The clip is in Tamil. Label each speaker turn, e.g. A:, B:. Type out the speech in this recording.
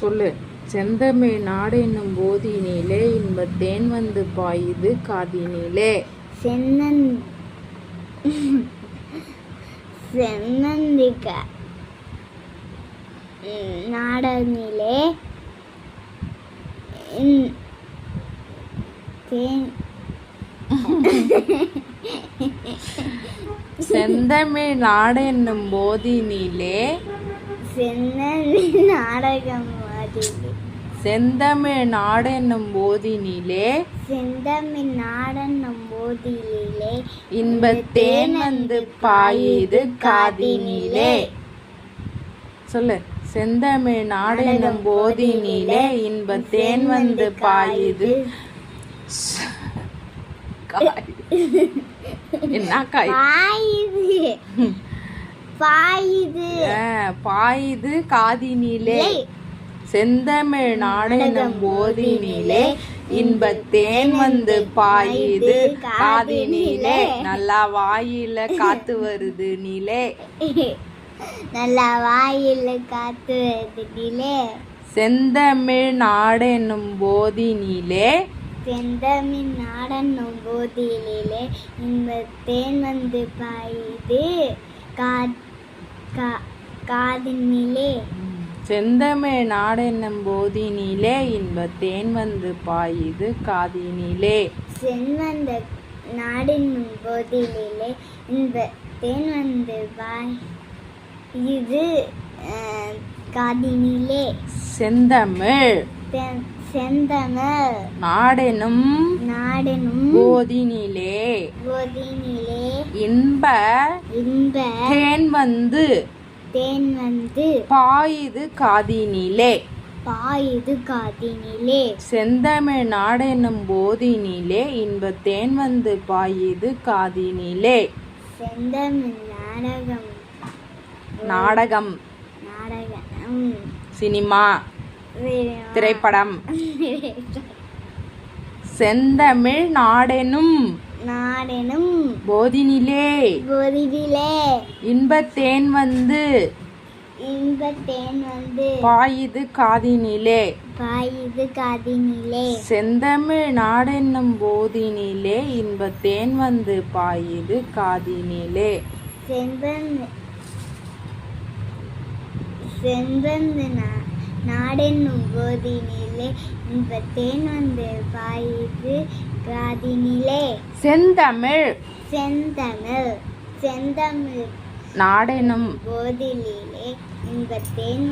A: சொல்லு. செந்தமிழ் நாடு என்னும் போதினிலே இன்பத்தேன் வந்து பாயுது காதினிலே.
B: சென்னந்திக நாடனிலே
A: செந்தமிழ் நாடு என்னும் போதினிலே செந்தமிழ் நாடு என்னும் போதினிலே இன்பத்தேன் வந்து பாயுது காதினிலே. சொல்லு. செந்தமிழ் நாடு என்னும் போதினிலே இன்பத்தேன் வந்து பாயுது. என்ன காய்? பாயுது காதினிலே. செந்தமிழ் நாடு என்னும் போதினிலே இன்பத்தேன் வந்து பாயுது காதினிலே. நல்லா வாயில காத்து வருது நிலே.
B: நல்லா வாயில காத்து வருது நிலே.
A: செந்தமிழ் நாடு என்னும் போதினிலே
B: செந்தமிழ் நாடென்னும் போதினிலே இன்பத்தேன் வந்து பாயுது காதினிலே.
A: செந்தமிழ் நாடு என்னும் போதினிலே இன்பத்தேன் வந்து பாயுது காதினிலே.
B: சென்வந்த நாடென்னும் போதினிலே இன்பத்தேன் வந்து பாயுது காதினிலே.
A: செந்தமிழ் நாடெனும் போதினிலே இன்ப தேன் வந்து பாயுது காதினிலே. செந்தமிழ் நாடெனும் போதினிலே இன்பத்தேன் வந்து பாயுது காதினிலே.
B: செந்தமிழ்
A: நாடகம் சினிமா திரைப்படம். செந்தமிழ் நாடெனும் போதினிலே இன்பத்தேன் வந்து பாயுது காதினிலே. செந்தமிழ் நாடென்னும் போதினிலே இன்பத்தேன் வந்து பாயுது காதினிலே.
B: நாடென்னும் போதினிலே இன்பத்தேன் வந்து பாயுது காதினிலே.
A: செந்தமிழ்
B: நாடென்னும் போதினிலே இன்பத்தேன்